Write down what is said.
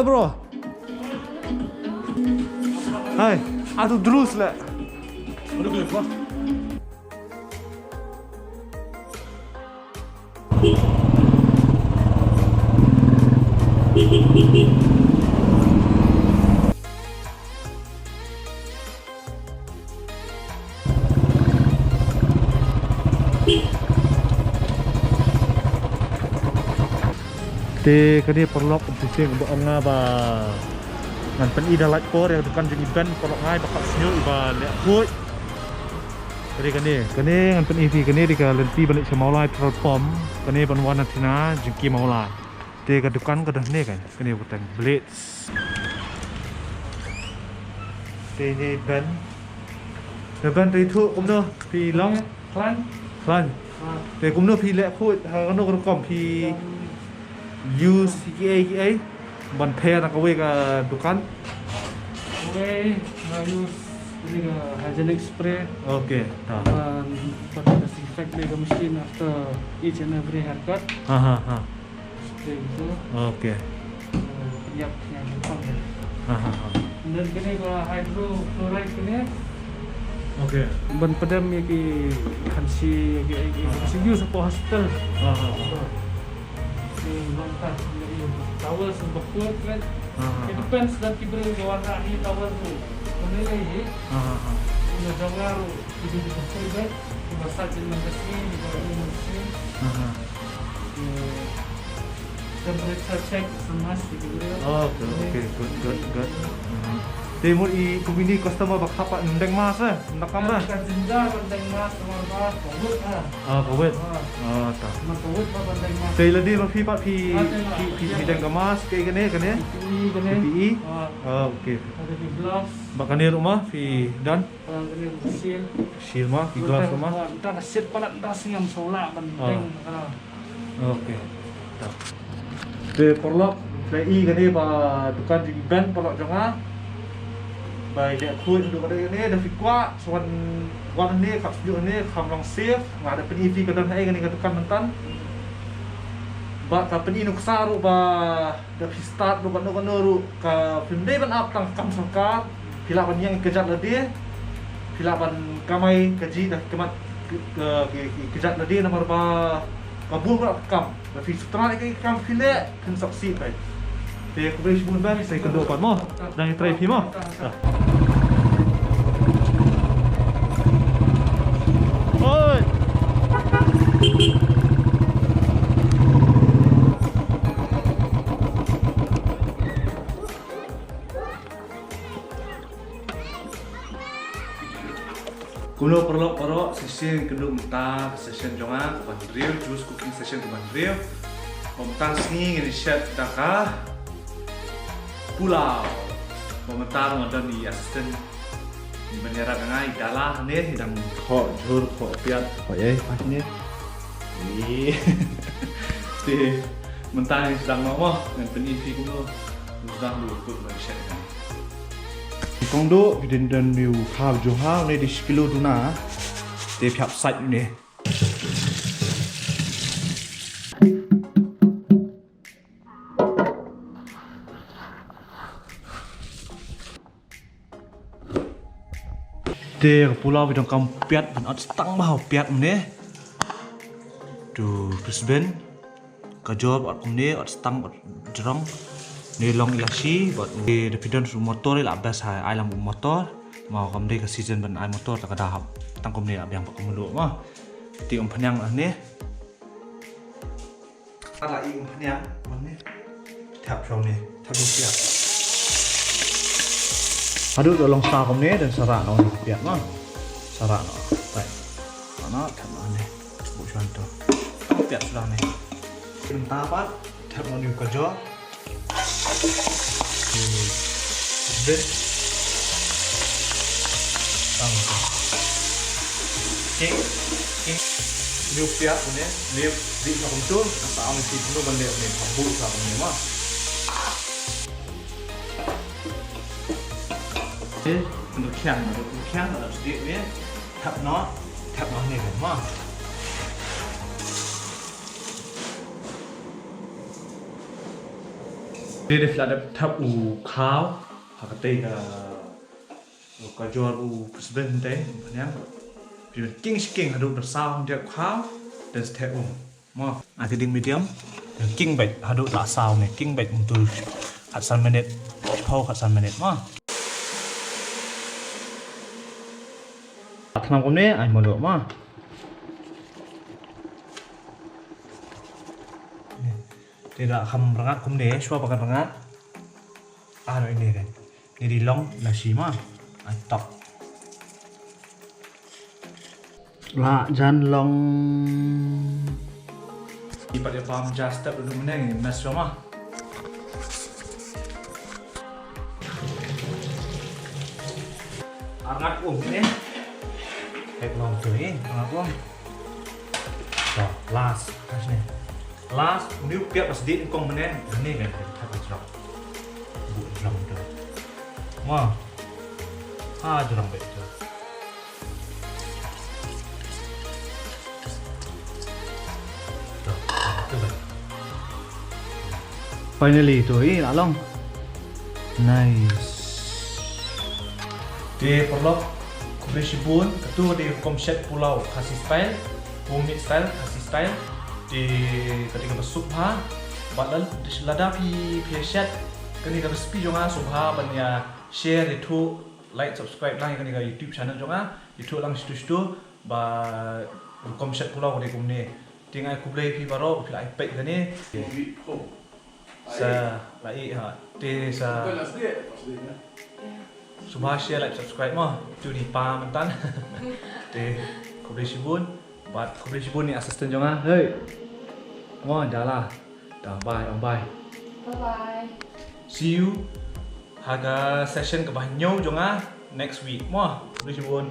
bro. Hai, aduh terus lah. Aduh kenapa? Kani perlok pusing untuk nga ba ngan pen ida light por yang dukan jeng event perlok ngai bakal senyum iba lek kuy. Kani ngan pen EV kani di ka lenti balik semaulai petrol pom kani ban wana tina jengki maulai. Ka dukan ka dah ne kan kani butan blades. Ni ban dari tu kumno pi long klan. Kumno pi lek kuy ha kano kom pi use EA ban pair nak away ke dukan. Okay, use ini ke hygienic spray. Okay, dah. Pakai disinfect ke mesin after each and every haircut. Spray itu. Okay. Tiap yang dukan. Dan kini kalau hydrochloride kini. Okay. Ban pedam ya ki Khasi use for hospital. Longkar towel sebab kuat kan. It depends dan kibra warna ni towel tu. Mana lagi? Una jangar itu betul kan? Masak dengan mesin, dengan mesin. Temperature check semas gitu. Okay, good. Timur I kubini customer bak hapa ndeng mas nak kamera. Kan jinda ndeng mas sama mas kawit kawit. Tak. Mas kawit pa ndeng mas. Tay ladi ma pi pat pi ndeng mas kay kani. PPE. Okay. Ada di gloves. Bak kani rumah pi dan. Parang kani mesin. Shield mah pi gloves rumah. Entah shet pala entah singam sola bandeng kana. Okay. Tak. Te perlok play kani ba dukan di band perlok jonga. Baik dia kuat untuk ada ini ada fikwa soan wan ni kat sejuk ni kamlang safe ngada pen EV kadang hai kani katukan mentan ba ka pen inu ksaru ba da start do kanu ru ka pinde ban up tang kam sarkar pila ban yang kejat ladi pila ban kamai kaji dah kemat kejat ladi nomor ba kabul ba kam da fi sutra ni kam file kan saksi bai te ko beri sebelum ban saya kedua pan mo dan try pi mo. Oi. Kumno perlu session kedua mentah session jonga bandril juice cooking session ke bandril mentah sini ini shet daka Pulao mentah ada di assistant di bandara ngai dalah ni yang kho jur kho piat kho ye pas ni ti mentah yang sedang mau dengan penipi kumno sedang luput dari shet kan Kongdo bidin dan new ofJoha ni di 10 kilo tuna te phap sait ni te pulau bidang kam piat ben at stang mau piat ni tu presben ka job at kumni at stang at jerong ni long elachi buat di dependon su motor la bas hai ai lam motor mau kam de ka season ban ai motor tak ada tang kom ni yang pak kumulu mah ti phanyang ni ala i phanyang man ni thap chau ni thap piat aduk long sa kom ni dan sarak no piat mah sarak no baik ana thap ni bu contoh piat sudah ni entah apa thap no ni kerja Then new piat ni new di macam tu asal ang si tu benda ni bambu macam ni mah untuk kian ada sedikit ni tap no ni mah Dia dah ada tap kau, hakatay ka jual presiden teh, yang pion king haduk bersau dia kau dan stek Mo, nanti ding medium, king bait haduk tak sau ni, king bait untuk 3 minit, kau 3 minit mo. Kenapa kau ni? Ay mau dok mo. Tidak akan berangat kum deh, suap akan berangat. Ini kan, ini di long nasi mah, top. Lah jan long. Ipat dia paham just step dulu meneng, mas mah. Berangat ni, kayak long tu ni, berangat so last, kasih ni. Last, nếu piat pas dit kong menen, ini kan tak jerang. Bu jerang tu. Wah. Jerang baik tu. Finally tu along. Nice. Dia perlu kubri sibun, ketua dia shet Pulao Khasi style, homemade style, Khasi style. Di ketika bersubha, batal lada pi shet, ketika berspi jonga subha banyak share itu, like subscribe lah ketika YouTube channel jonga, YouTube lang situ ba shet Pulao ketika kumne, tinggal kublai pi baru pi iPad kene, sa lai te sa subha share like subscribe mah, tu di pa mantan, te kublai sibun. Buat kubri sibun ni assistant jonga. Hey. Mo dah lah. Dah bye. Bye bye. See you. Haga session ke banyo jonga next week. Mo kubri sibun.